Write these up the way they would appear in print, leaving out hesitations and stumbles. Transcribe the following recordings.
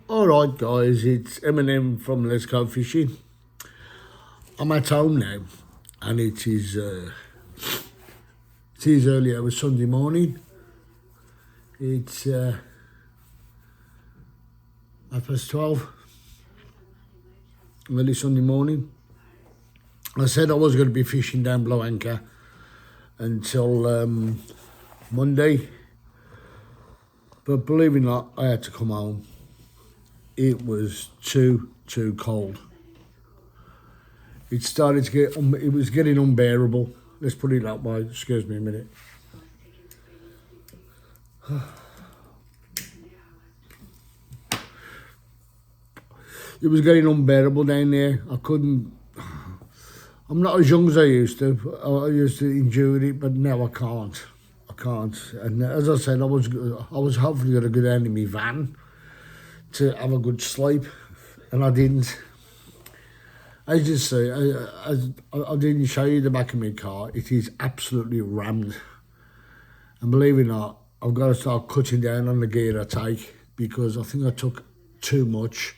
Alright guys, it's Eminem from Let's Go Fishing. I'm at home now and it is early hours Sunday morning. It's 12:30, early Sunday morning. I said I was going to be fishing down below anchor until Monday, but believe it or not, I had to come home. It was too cold. It started to get, it was getting unbearable. Let's put it that way. Excuse me a minute. It was getting unbearable down there. I'm not as young as I used to. I used to endure it, but now I can't. And as I said, I was hopefully going to go down in my van to have a good sleep, and I didn't. As you see, I didn't show you the back of my car. It is absolutely rammed, and believe it or not, I've got to start cutting down on the gear I take because I think I took too much,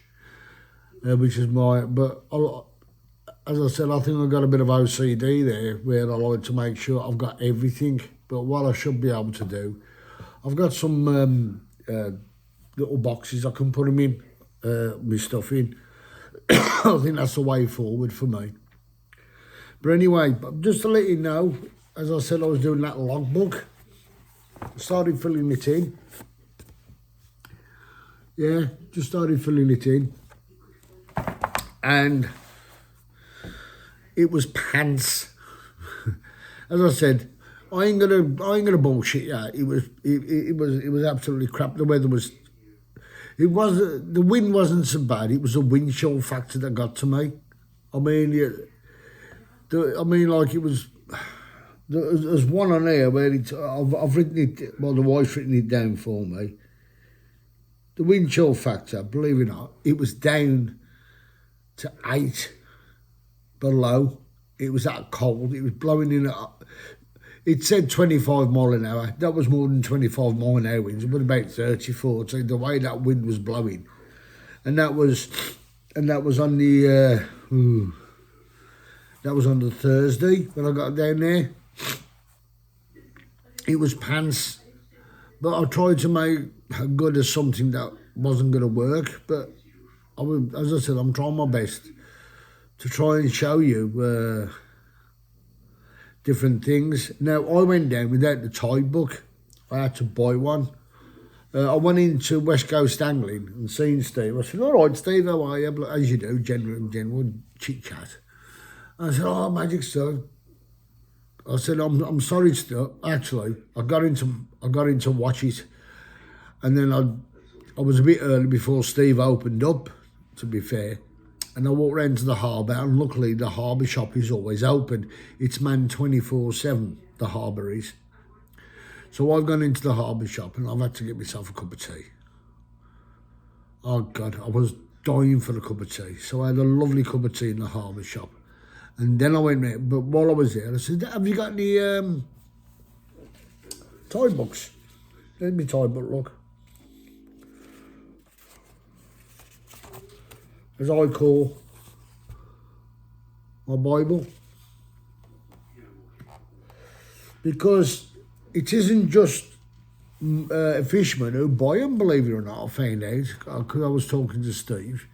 which is but as I said, I think I've got a bit of OCD there where I like to make sure I've got everything. But what I should be able to do, I've got some little boxes I can put them in, my stuff in. I think that's the way forward for me. But anyway, just to let you know, as I said, I was doing that logbook. I started filling it in. Yeah, just started filling it in. And it was pants. As I said, I ain't gonna bullshit. Yeah, it was absolutely crap. The weather was. The wind wasn't so bad. It was the wind chill factor that got to me. I mean, like it was. There's one on here where I've written it. Well, the wife's written it down for me. The wind chill factor, believe it or not, it was down to 8 below. It was that cold. It was blowing in. It said 25 mile an hour. That was more than 25 mile an hour winds. It was about 30, 40. The way that wind was blowing, and that was on the that was on the Thursday when I got down there. It was pants, but I tried to make good as something that wasn't going to work. But as I said, I'm trying my best to try and show you. Different things. Now, I went down without the tide book. I had to buy one. I went into West Coast Angling and seen Steve. I said, all right, Steve, how are you? As you do, general chit-chat. I said, oh, magic stuff. I said, I'm sorry, stuff. Actually, I got into watch it. And then I was a bit early before Steve opened up, to be fair. And I walked round to the harbour, and luckily the harbour shop is always open. It's manned 24/7, the harbour is. So I've gone into the harbour shop and I've had to get myself a cup of tea. Oh God, I was dying for a cup of tea. So I had a lovely cup of tea in the harbour shop. And then I went there, but while I was there, I said, have you got any tide books? Let me tide book, look. As I call my Bible, because it isn't just fishermen who buy them, believe it or not. I found out, because I was talking to Steve,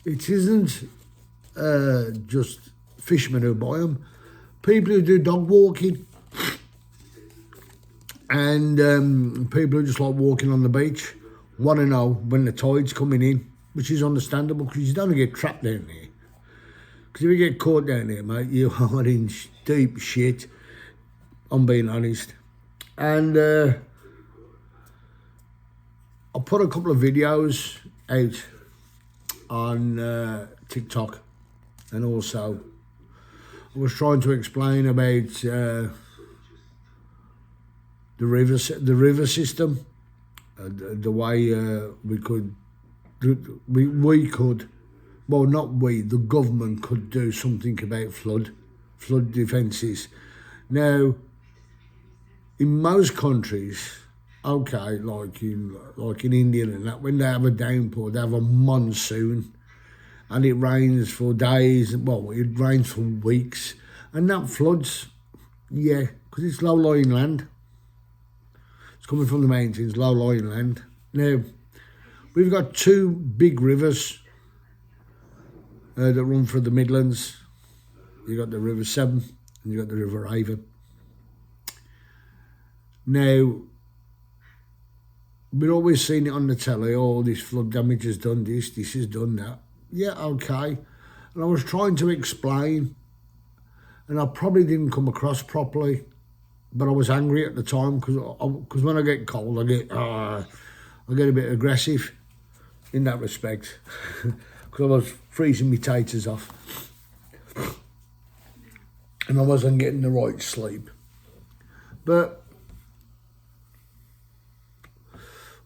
it isn't just fishermen who buy them. People who do dog walking and people who just like walking on the beach want to know when the tide's coming in, which is understandable because you don't get trapped down there. Because if you get caught down there, mate, you are in deep shit, I'm being honest. And I put a couple of videos out on TikTok, and also I was trying to explain about the river system, the way we could, well, not we, the government could do something about flood defences. Now, in most countries, okay, like in India and that, when they have a downpour, they have a monsoon, and it rains for days. Well, it rains for weeks, and that floods. Yeah, because it's low-lying land. It's coming from the mountains, low-lying land. Now, we've got two big rivers that run through the Midlands. You got the River Severn and you got the River Avon. Now, we've always seen it on the telly. Oh, this flood damage has done this has done that. Yeah, okay. And I was trying to explain, and I probably didn't come across properly, but I was angry at the time because when I get cold, I get a bit aggressive in that respect because I was freezing my taters off and I wasn't getting the right sleep. But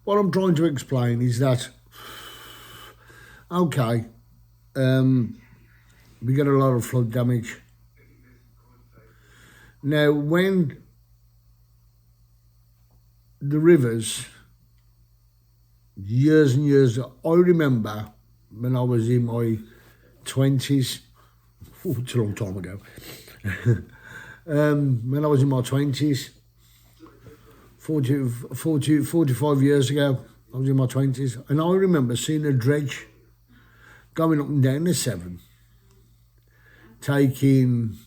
what I'm trying to explain is that, okay, we get a lot of flood damage. Now, when the rivers, years and years, I remember when I was in my 20s, it's a long time ago, when I was in my 20s, 45 years ago, I was in my 20s, and I remember seeing a dredge going up and down the Severn, taking,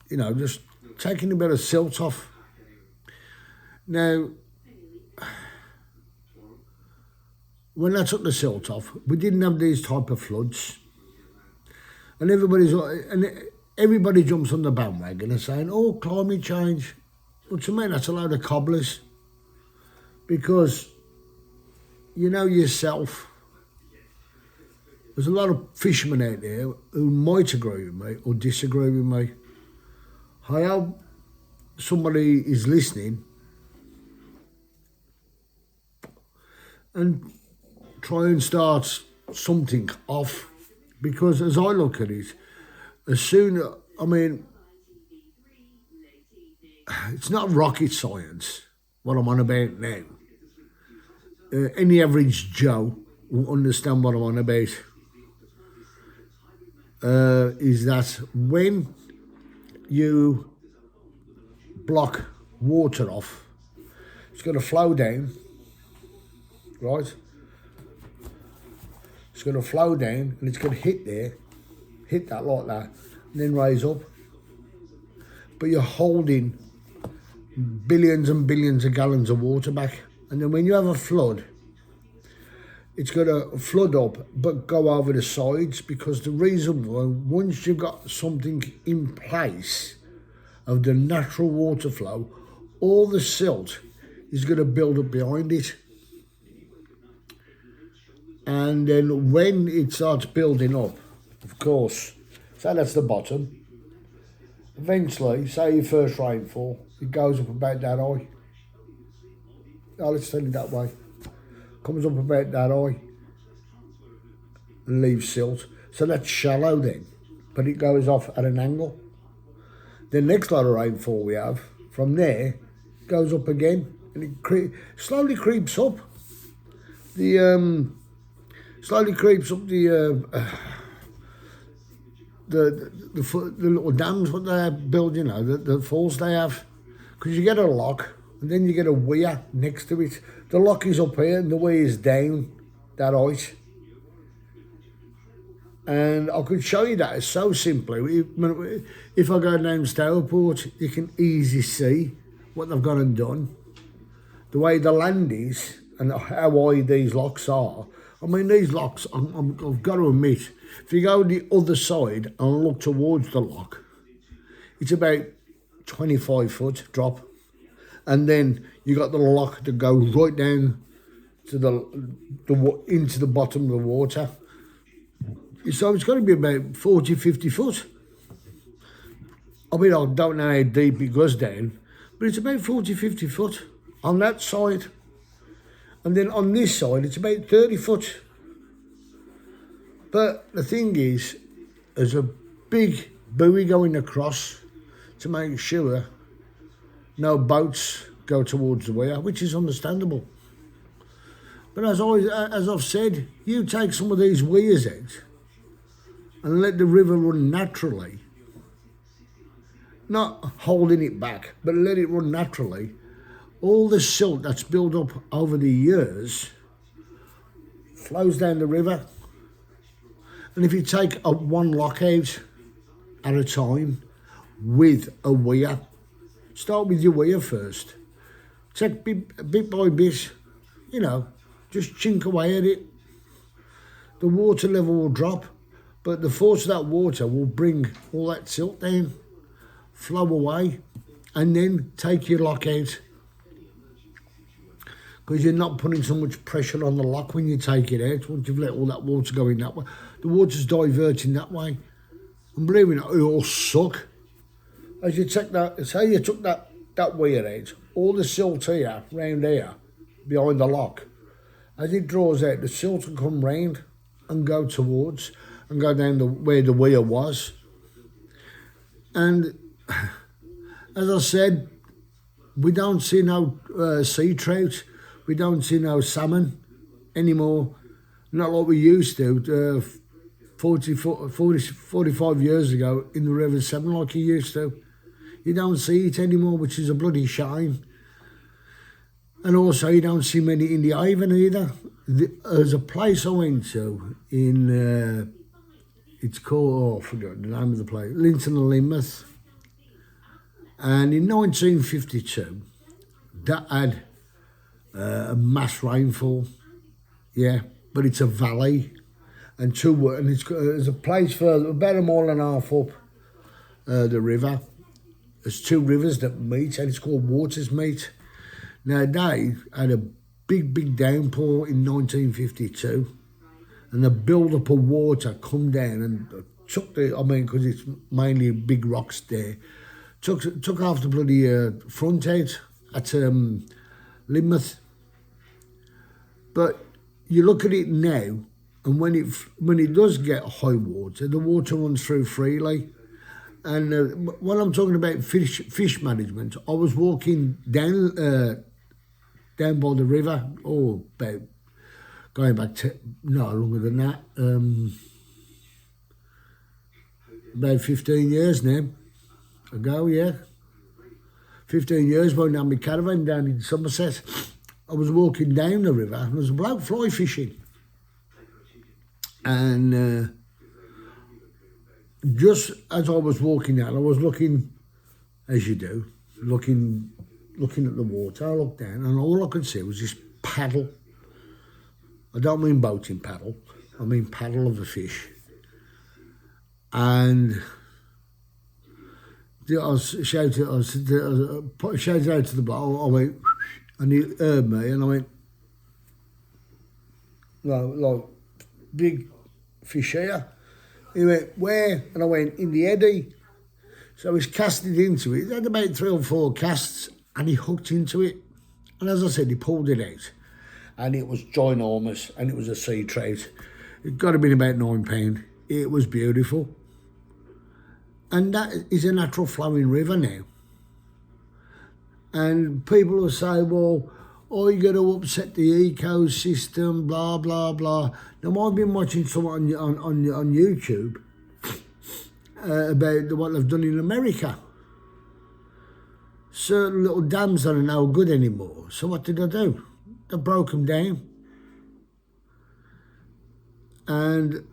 just taking a bit of silt off. Now, when I took the silt off, we didn't have these type of floods, and everybody jumps on the bandwagon and saying, "Oh, climate change." But to me, that's a load of cobblers, because you know yourself, there's a lot of fishermen out there who might agree with me or disagree with me. I hope somebody is listening and try and start something off, because as I look at it, it's not rocket science what I'm on about now. Any average Joe will understand what I'm on about. Is that when you block water off, it's going to flow down, right? It's going to flow down and it's going to hit that like that, and then rise up. But you're holding billions and billions of gallons of water back. And then when you have a flood, it's going to flood up but go over the sides, because the reason why, once you've got something in place of the natural water flow, all the silt is going to build up behind it. And then when it starts building up, of course, say that's the bottom, eventually, say your first rainfall, it goes up about that high. Oh, let's turn it that way. Comes up about that high and leaves silt. So that's shallow then, but it goes off at an angle. The next lot of rainfall we have, from there, goes up again, and it slowly creeps up. Slowly creeps up the little dams what they build, the falls they have. Because you get a lock, and then you get a weir next to it. The lock is up here, and the weir is down that height. And I could show you that. It's so simply. If I go down Stourport, you can easily see what they've gone and done. The way the land is, and how wide these locks are. I mean, these locks, I've got to admit, if you go the other side and look towards the lock, it's about 25 foot drop. And then you got the lock to go right down to into the bottom of the water. So it's got to be about 40, 50 foot. I mean, I don't know how deep it goes down, but it's about 40, 50 foot on that side. And then on this side, it's about 30 foot. But the thing is, there's a big buoy going across to make sure no boats go towards the weir, which is understandable. But as I've said, you take some of these weirs out and let the river run naturally, not holding it back, but let it run naturally. All the silt that's built up over the years flows down the river. And if you take one lock out at a time with a weir, start with your weir first. Take bit by bit, just chink away at it. The water level will drop, but the force of that water will bring all that silt down, flow away, and then take your lock out. Because you're not putting so much pressure on the lock when you take it out, once you've let all that water go in that way. The water's diverting that way. And believe me, it'll suck. As you take that, say you took that weir out, all the silt here, round here, behind the lock, as it draws out, the silt will come round and go towards, and go down where the weir was. And as I said, we don't see no sea trout, we don't see no salmon anymore, not like we used to 45 years ago in the River Severn like you used to. You don't see it anymore, which is a bloody shame. And also you don't see many in the Avon either. There's a place I went to in, it's called, I forgot the name of the place, Linton and Lynmouth. And in 1952, that had a mass rainfall, yeah, but it's a valley, and there's a place further, about a mile and a half up the river. There's two rivers that meet, and it's called Watersmeet. Now, they had a big downpour in 1952, and the build-up of water come down and took because it's mainly big rocks there, took off the bloody front out at Lynmouth. But you look at it now, and when it does get high water, the water runs through freely. And when I'm talking about fish management, I was walking down by the river, about going back to no longer than that, about 15 years now ago, yeah. 15 years when I had my caravan down in Somerset. I was walking down the river and there was a bloke fly fishing. And just as I was walking down, I was looking, as you do, looking at the water. I looked down and all I could see was this paddle. I don't mean boating paddle, I mean paddle of a fish. And I shouted out to the bloke, I went, and he heard me, and I went, like, big fish here. He went, where? And I went, in the eddy. So he's casted into it. He had about 3 or 4 casts, and he hooked into it. And as I said, he pulled it out. And it was ginormous, and it was a sea trout. It got to have been about £9. It was beautiful. And that is a natural flowing river now. And people will say, well, you're going to upset the ecosystem, blah, blah, blah. Now, I've been watching something on YouTube about what they've done in America. Certain little dams that are no good anymore. So what did they do? They broke them down. And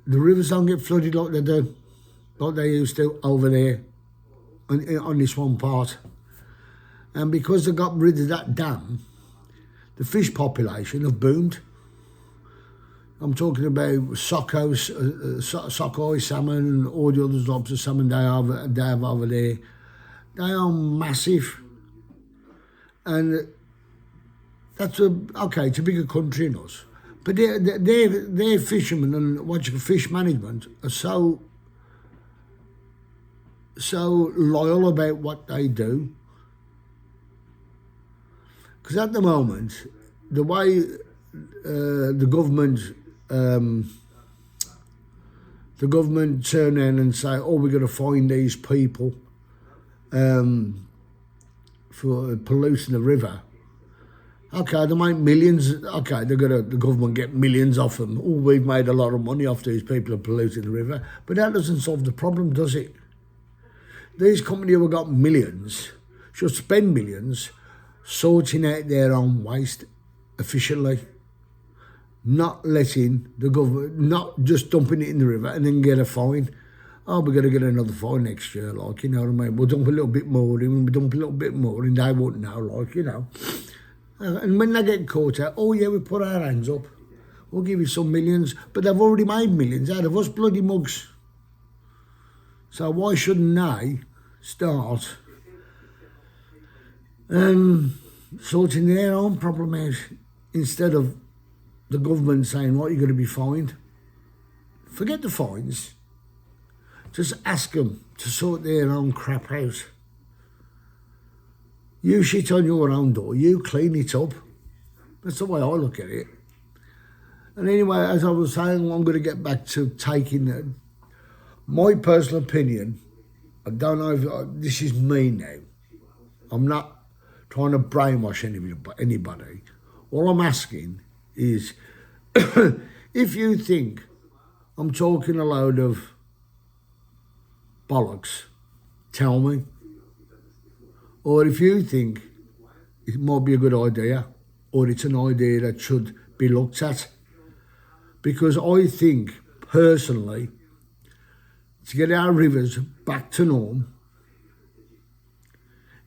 the rivers don't get flooded like they do, like they used to over there on this one part. And because they got rid of that dam, the fish population have boomed. I'm talking about sockeye salmon and all the other types of salmon they have over there. They are massive. And that's it's a bigger country than us. But their fishermen and fish management are so loyal about what they do. Because at the moment, the way the government turn in and say, we're going to find these people, for polluting the river. Okay, they make millions. Okay, the government get millions off them. Oh, we've made a lot of money off these people who polluting the river. But that doesn't solve the problem, does it? These companies who have got millions should spend millions sorting out their own waste efficiently, not letting the government, not just dumping it in the river and then get a fine. Oh, we're going to get another fine next year, like, you know what I mean? We'll dump a little bit more in, we'll dump a little bit more and they won't know, like, you know. And when they get caught out, oh yeah, we put our hands up. We'll give you some millions, but they've already made millions out of us bloody mugs. So why shouldn't they start sorting their own problem out instead of the government saying, right, you're going to be fined? Forget the fines. Just ask them to sort their own crap out. You shit on your own door, you clean it up. That's the way I look at it. And anyway, as I was saying, I'm going to get back to taking my personal opinion. I don't know if this is me now. I'm not trying to brainwash anybody. All I'm asking is, if you think I'm talking a load of bollocks, tell me. Or if you think it might be a good idea, or it's an idea that should be looked at. Because I think, personally, to get our rivers back to norm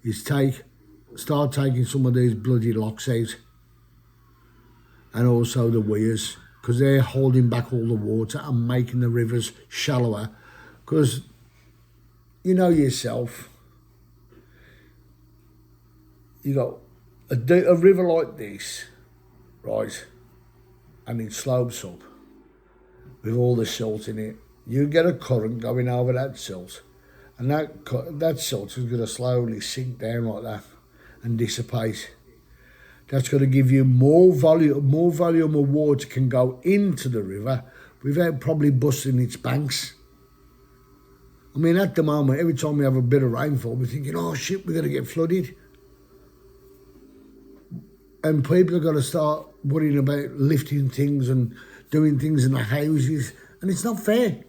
is start taking some of these bloody locks out. And also the weirs, because they're holding back all the water and making the rivers shallower. Because, you know yourself, you got a river like this, right, and it slopes up with all the silt in it. You get a current going over that silt, and that silt is going to slowly sink down like that and dissipate. That's going to give you more volume of water can go into the river without probably busting its banks. I mean, at the moment, every time we have a bit of rainfall, we're thinking, oh shit, we're going to get flooded. And people are going to start worrying about lifting things and doing things in the houses. And it's not fair.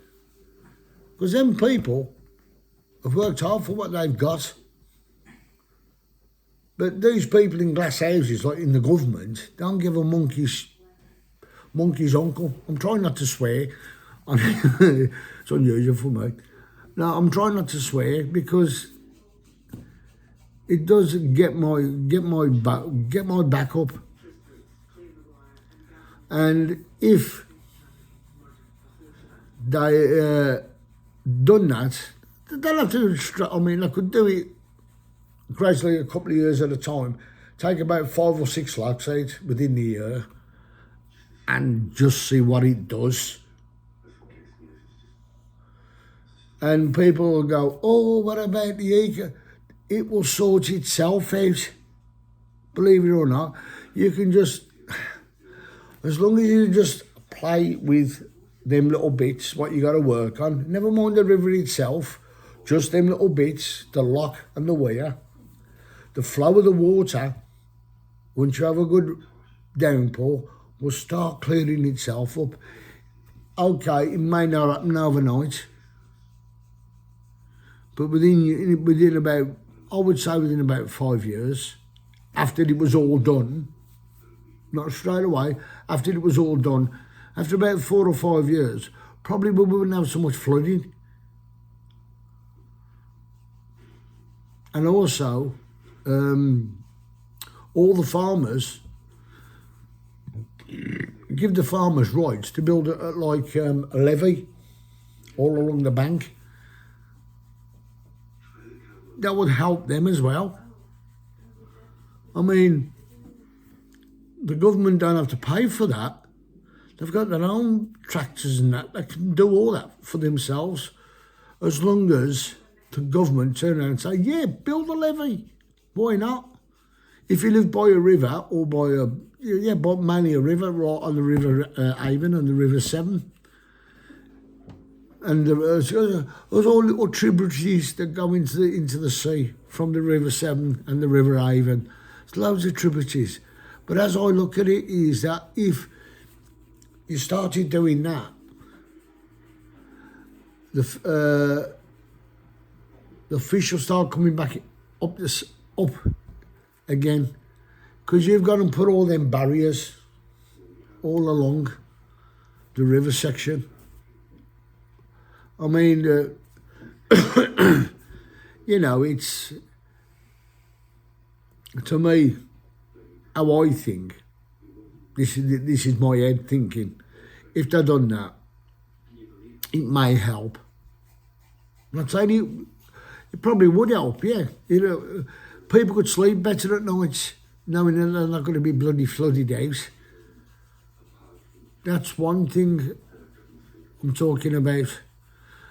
Because them people have worked hard for what they've got. But these people in glass houses, like in the government, don't give a monkey's uncle. I'm trying not to swear. It's unusual for me. No, I'm trying not to swear because it does get my back up. And if they done that, they'll have to. I mean, I could do it gradually, a couple of years at a time. Take about 5 or 6 locks out within the year, and just see what it does. And people will go, oh, what about the eco? It will sort itself out. Believe it or not, you can just, as long as you just play with them little bits, what you got to work on, never mind the river itself, just them little bits, the lock and the weir, the flow of the water, once you have a good downpour, will start clearing itself up. Okay, it may not happen overnight, but within about, I would say within about 5 years, after it was all done, not straight away, after it was all done, after about 4 or 5 years, probably we wouldn't have so much flooding. And also, all the farmers, give the farmers rights to build a levee all along the bank. That would help them as well. I mean, the government don't have to pay for that. They've got their own tractors and that. They can do all that for themselves, as long as the government turn around and say, yeah, build a levee. Why not? If you live by a river or but mainly a river, right on the River Avon and the River Severn, and there's all little tributaries that go into the sea from the River Severn and the River Avon. There's loads of tributaries. But as I look at it, is that if you started doing that, the fish will start coming back up again, because you've got to put all them barriers all along the river section. I mean, you know, it's, to me, how I think, this is my head thinking, if they'd done that, it may help. I'm not saying it probably would help, yeah. You know, people could sleep better at nights, knowing that they're not going to be bloody flooded out. That's one thing I'm talking about.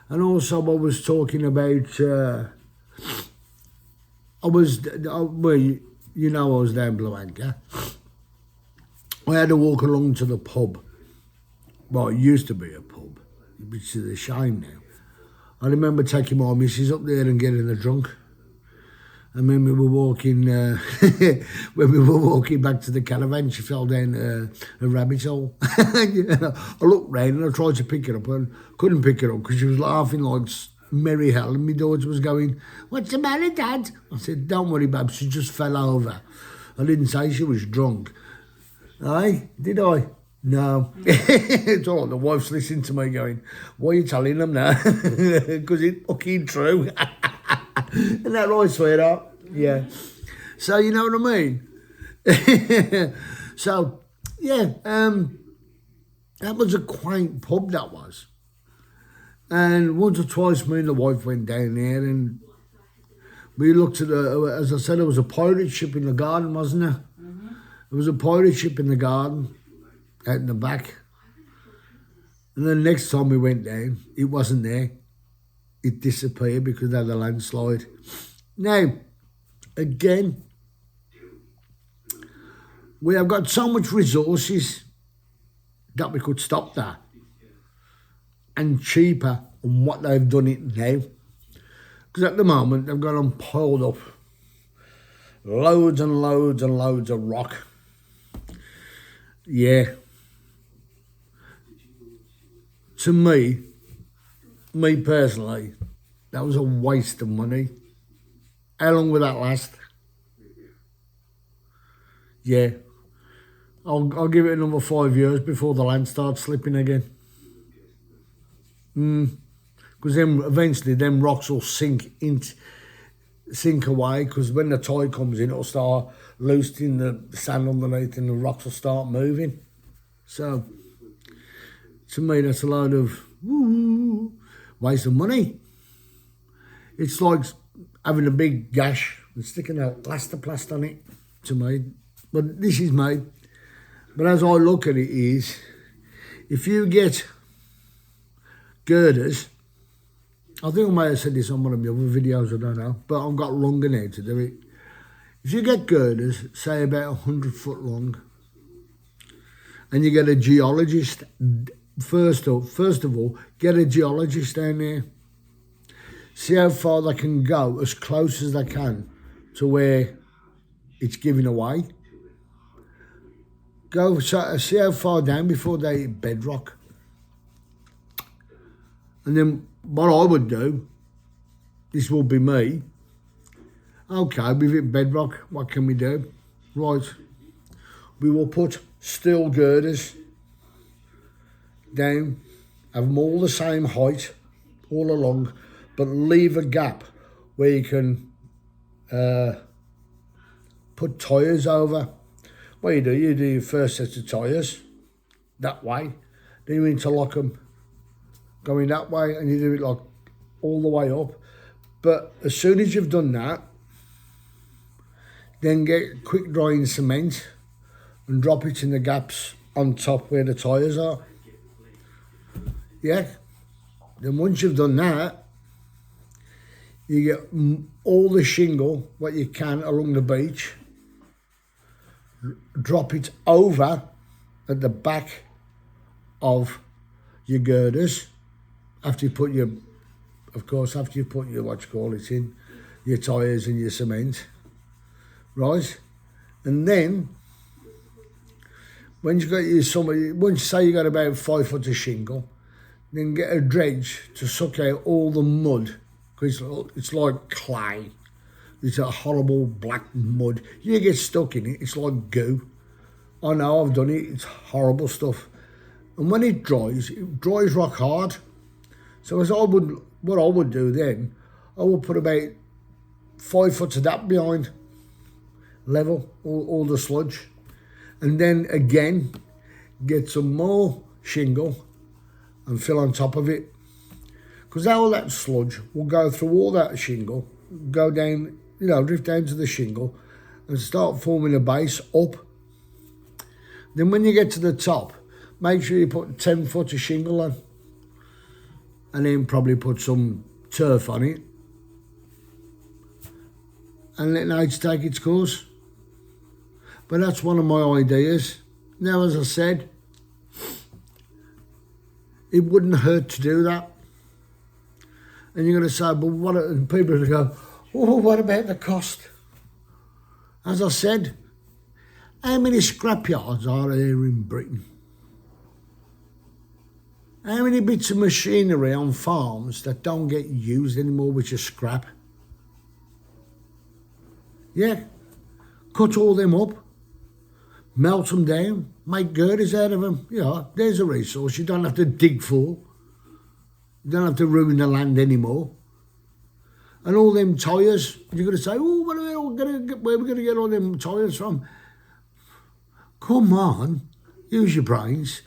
And also I was talking about, well, you know I was down Blue Anchor. I had to walk along to the pub. Well, it used to be a pub, which is a shame now. I remember taking my missus up there and getting her drunk. And when we were walking, back to the caravan, she fell down a rabbit hole. I looked round and I tried to pick her up and couldn't pick her up because she was laughing like merry hell. And my daughter was going, "What's the matter, Dad?" I said, "Don't worry, Bab, she just fell over." I didn't say she was drunk. Aye, did I? No. It's all right. The wife's listening to me going, "Why are you telling them now?" Because it's fucking true. Isn't that right, sweetheart? Yeah. So, you know what I mean? So, yeah, that was a quaint pub, that was. And once or twice me and the wife went down there and we looked at, as I said, there was a pirate ship in the garden, wasn't there? Mm-hmm. There was a pirate ship in the garden, out in the back. And then next time we went down, it wasn't there. It disappeared because they had a landslide. Now, again, we have got so much resources that we could stop that, and cheaper on what they've done it now. Because at the moment, they've got them piled up. Loads and loads and loads of rock. Yeah. To me personally, that was a waste of money. How long will that last? Yeah. I'll give it another 5 years before the land starts slipping again. Because then eventually them rocks will sink away, because when the tide comes in, it'll start loosening the sand underneath and the rocks will start moving. So, to me, that's a load of waste of money. It's like having a big gash and sticking a plaster on it, to me. But this is me. But as I look at it is, if you get girders, I think I might have said this on one of my other videos, I don't know, but I've got longer now to do it. If you get girders, say about 100 foot long, and you get a geologist, first of all, get a geologist down there. See how far they can go, as close as they can to where it's giving away. Go see how far down before they hit bedrock. And then what I would do, this will be me. Okay, we've hit bedrock, what can we do? Right, we will put steel girders down, have them all the same height, all along, but leave a gap where you can put tyres over. What you do your first set of tyres that way, then you interlock them going that way, and you do it like all the way up. But as soon as you've done that, then get quick drying cement and drop it in the gaps on top where the tyres are. Yeah. Then once you've done that, you get all the shingle, what you can, along the beach, drop it over at the back of your girders, after you put your, what you call it in, your tyres and your cement, right? And then, when you got your somebody, once you say you got about 5 foot of shingle, then get a dredge to suck out all the mud, because it's like clay. It's a horrible black mud. You get stuck in it, it's like goo. I know, I've done it, it's horrible stuff. And when it dries rock hard. So what I would do then, I would put about 5 foot of that behind, level, all the sludge. And then again, get some more shingle and fill on top of it. Because all that sludge will go through all that shingle, go down, drift down to the shingle and start forming a base up. Then when you get to the top, make sure you put 10 foot of shingle on. And then probably put some turf on it. And let nature take its course. But that's one of my ideas. Now, as I said, it wouldn't hurt to do that. And you're going to say, but what? And people are going to go, oh, what about the cost? As I said, how many scrapyards are there in Britain? How many bits of machinery on farms that don't get used anymore, which are scrap? Yeah, cut all them up, melt them down, make girders out of them. There's a resource you don't have to dig for. You don't have to ruin the land anymore. And all them tyres, you're going to say, oh, where are we going to get all them tyres from? Come on, use your brains.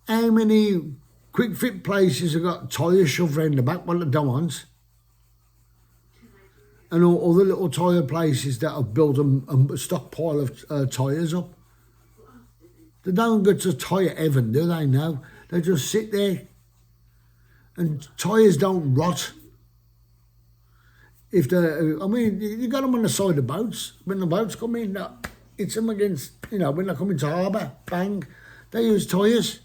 How many quick fit places have got tyres shoved around the back, one of the ones? And all the little tyre places that have built a stockpile of tyres up. They don't go to tyre heaven, do they? No. They just sit there. And tyres don't rot. You got them on the side of boats. When the boats come in, it's them against, when they come into harbour, bang, they use tyres.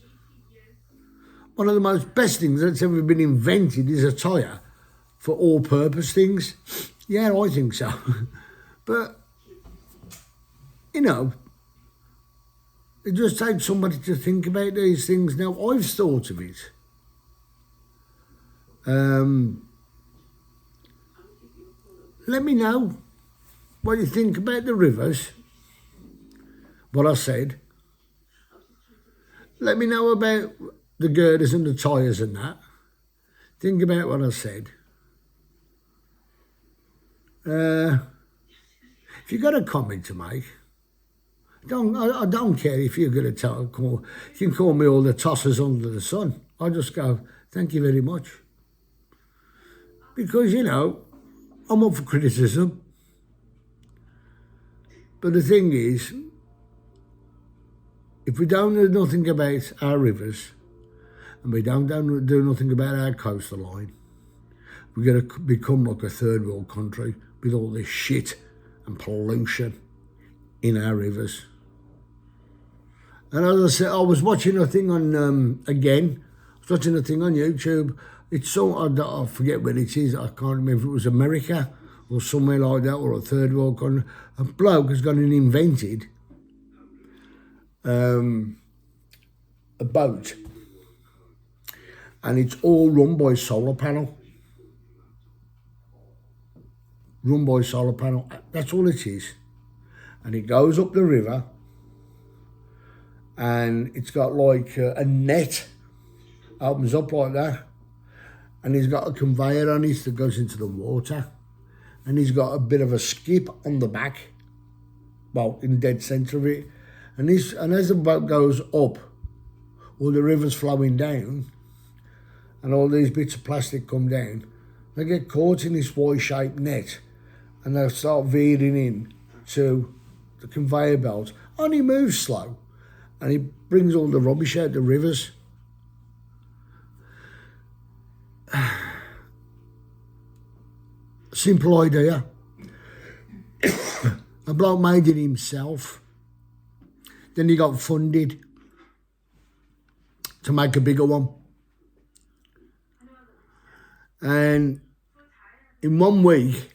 One of the most best things that's ever been invented is a tyre for all-purpose things. Yeah, I think so. But, it just takes somebody to think about these things. Now, I've thought of it. Let me know what you think about the rivers, what I said. Let me know about the girders and the tyres and that. Think about what I said. If you've got a comment to make, I don't care if you're going to you can call me all the tossers under the sun. I'll just go, thank you very much. Because, I'm up for criticism. But the thing is, if we don't do nothing about our rivers, and we don't do nothing about our coastal line, we're going to become like a third world country with all this shit and pollution in our rivers. And as I said, I was watching a thing on, watching a thing on YouTube. It's so, I forget where it is, I can't remember if it was America or somewhere like that, or a third world country. A bloke has gone and invented a boat, and it's all run by solar panel. Run by solar panel, that's all it is. And it goes up the river, and it's got like a net, opens up like that, and he's got a conveyor on it that goes into the water, and he's got a bit of a skip on the back, well, in the dead centre of it, and as the boat goes up, all the river's flowing down, and all these bits of plastic come down, they get caught in this Y-shaped net, and they start veering in to the conveyor belt. And he moves slow, and he brings all the rubbish out the rivers. Simple idea. A bloke made it himself. Then he got funded to make a bigger one. And in 1 week,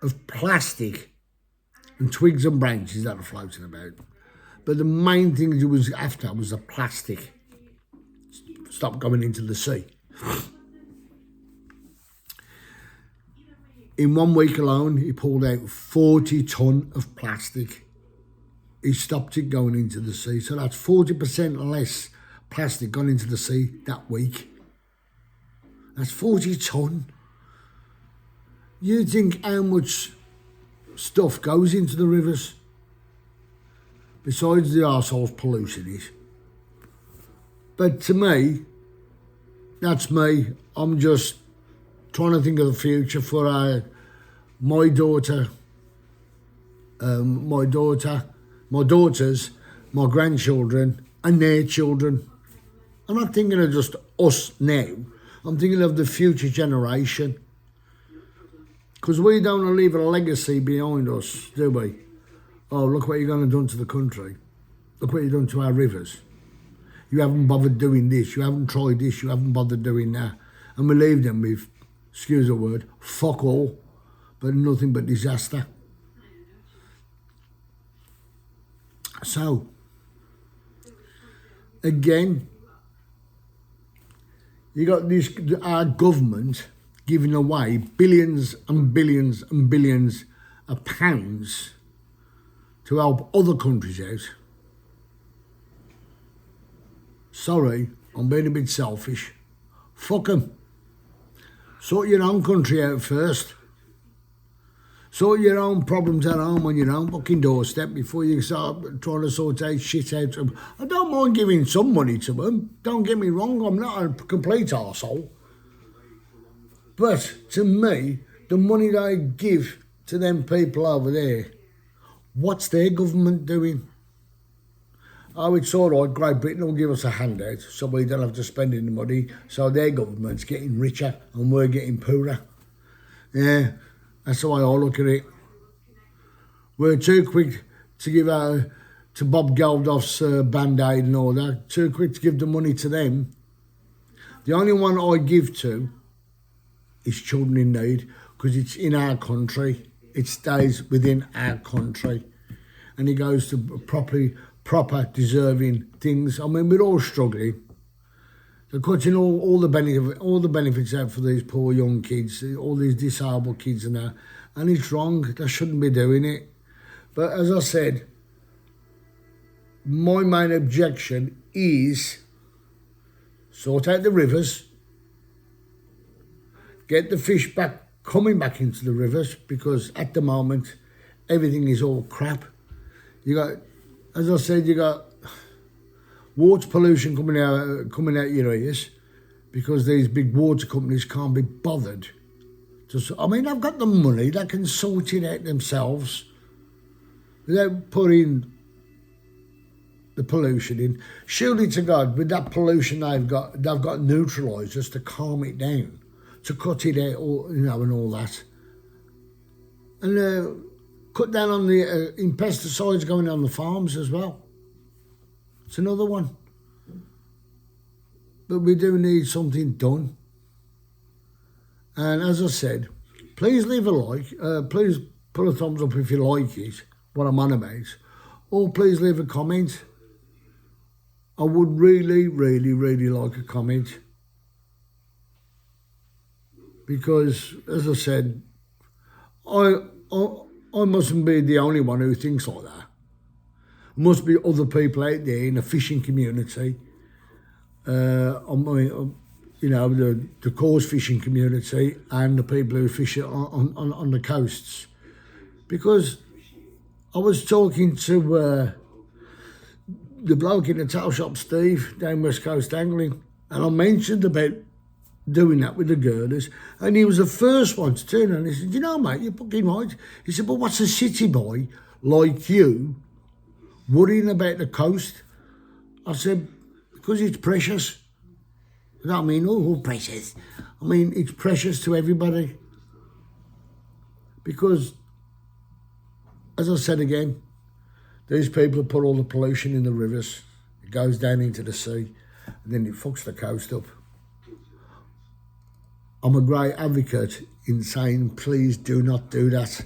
of plastic and twigs and branches that are floating about. But the main thing he was after was the plastic. Stop going into the sea. In 1 week alone, he pulled out 40 tonne of plastic. He stopped it going into the sea. So that's 40% less plastic gone into the sea that week. That's 40 tonne. You think how much stuff goes into the rivers? Besides the arseholes polluting it. But to me, that's me. I'm just trying to think of the future for my daughter, my daughters, my grandchildren, and their children. I'm not thinking of just us now. I'm thinking of the future generation. Because we don't want to leave a legacy behind us, do we? Oh, look what you're going to do to the country. Look what you've done to our rivers. You haven't bothered doing this. You haven't tried this. You haven't bothered doing that. And we leave them with, excuse the word, fuck all, but nothing but disaster. So, again, you got this, our government giving away billions and billions and billions of pounds to help other countries out. Sorry, I'm being a bit selfish. Fuck them. Sort your own country out first. Sort your own problems at home on your own fucking doorstep before you start trying to sort out shit out of them. I don't mind giving some money to them. Don't get me wrong, I'm not a complete arsehole. But to me, the money they give to them people over there, what's their government doing? Oh, it's all right, Great Britain will give us a handout so we don't have to spend any money, so their government's getting richer and we're getting poorer. Yeah, that's the way I look at it. We're too quick to give out to Bob Geldof's Band-Aid and all that, too quick to give the money to them. The only one I give to is children in need, because it's in our country. It stays within our country. And it goes to proper deserving things. I mean, we're all struggling. They're cutting all the benefits out for these poor young kids, all these disabled kids and that. And it's wrong. They shouldn't be doing it. But as I said, my main objection is sort out the rivers, get the fish coming back into the rivers, because at the moment everything is all crap. You got, as I said, you got water pollution coming out your ears because these big water companies can't be bothered. I mean, they've got the money, they can sort it out themselves without putting the pollution in. Surely to God, with that pollution they've got neutralisers to calm it down, to cut it out, and all that. And cut down on the in pesticides going on the farms as well. It's another one. But we do need something done. And as I said, please leave a like. Please put a thumbs up if you like it, what I'm on about. Or please leave a comment. I would really, really, really like a comment. Because, as I said, I mustn't be the only one who thinks like that. There must be other people out there in the fishing community, the coarse fishing community, and the people who fish on the coasts. Because I was talking to the bloke in the tail shop, Steve, down West Coast Angling, and I mentioned about doing that with the girders, and he was the first one to turn around and he said, you know, mate, you're fucking right. He said, but what's a city boy like you worrying about the coast? I said, because it's precious. I don't mean, oh, precious. I mean, it's precious to everybody. Because, as I said again, these people put all the pollution in the rivers. It goes down into the sea, and then it fucks the coast up. I'm a great advocate in saying, please do not do that.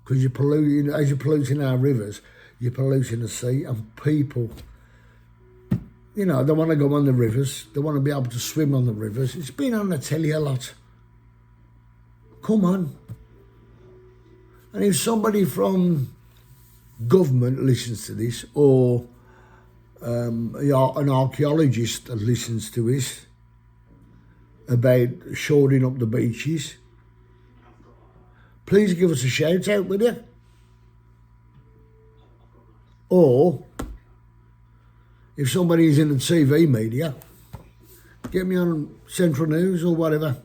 because you're polluting, as you're polluting our rivers, you're polluting the sea, and people, you know, they want to go on the rivers, they want to be able to swim on the rivers. It's been on the telly a lot. Come on. And if somebody from government listens to this, or an archaeologist that listens to this about shoring up the beaches, please give us a shout out, will you? Or if somebody's in the TV media, get me on Central News or whatever,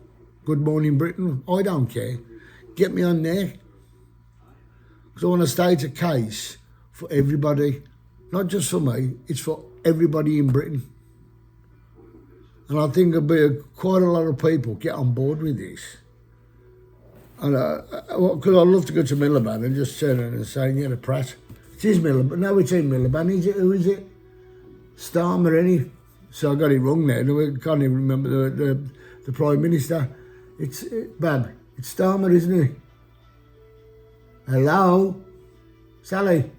Good Morning Britain, I don't care. Get me on there. Because I want to state a case for everybody, not just for me, it's for everybody in Britain. And I think there'll be quite a lot of people get on board with this. And because I'd love to go to Milliband and just turn around and say, yeah, the Pratt. It is Milliband. No, it's in Milliband. Is it? Who is it? Starmer, any? So I got it wrong there. I can't even remember the Prime Minister. It's Bab. It's Starmer, isn't it? Hello? Sally?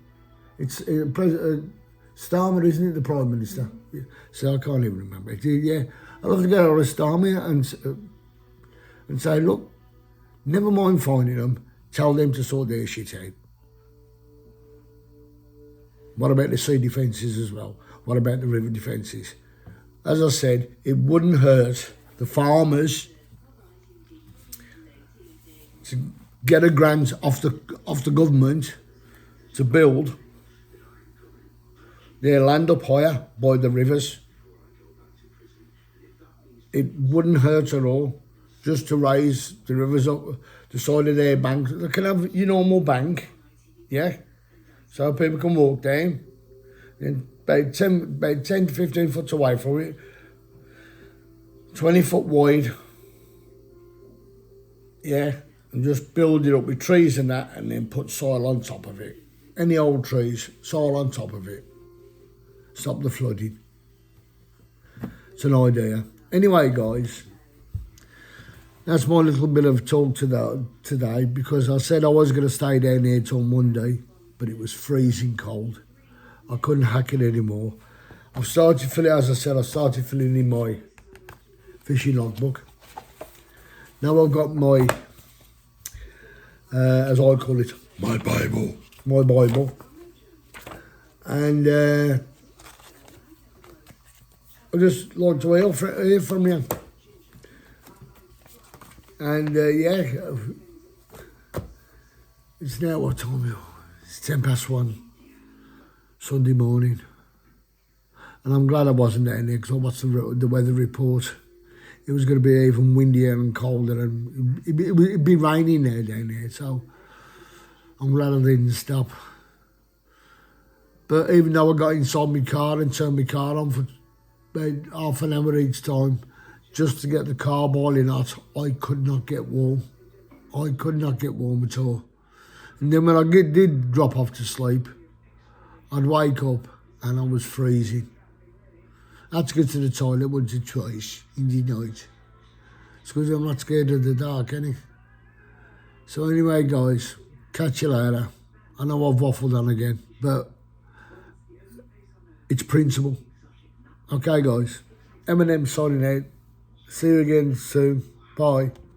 It's Starmer, isn't it, the Prime Minister? Yeah. So I can't even remember it. Yeah, I'd love to get all the Starmer and say, look, never mind finding them, tell them to sort their shit out. What about the sea defences as well? What about the river defences? As I said, it wouldn't hurt the farmers to get a grant off the government to build their land up higher by the rivers. It wouldn't hurt at all just to raise the rivers up the side of their banks. They can have your normal bank, yeah, so people can walk down and about 10 to 15 foot away from it, 20 foot wide, yeah, and just build it up with trees and that, and then put soil on top of it. Any old trees, soil on top of it. Stop the flooding. It's an idea. Anyway, guys, that's my little bit of talk today, because I said I was going to stay down here till Monday, but it was freezing cold. I couldn't hack it anymore. I've started filling, as I said, I started filling in my fishing logbook. Now I've got my, as I call it, my Bible. My Bible. And I'd just like to hear from you. And yeah, it's now what time? It's 1:10, Sunday morning. And I'm glad I wasn't down there, because I watched the weather report. It was going to be even windier and colder, and it'd be raining there down there. So I'm glad I didn't stop. But even though I got inside my car and turned my car on for about half an hour each time, just to get the car boiling hot, I could not get warm. I could not get warm at all. And then when I did drop off to sleep, I'd wake up and I was freezing. I had to go to the toilet once or twice in the night. It's because I'm not scared of the dark, innit? So anyway, guys, catch you later. I know I've waffled on again, but it's principle. Okay, guys. Eminem signing out. See you again soon. Bye.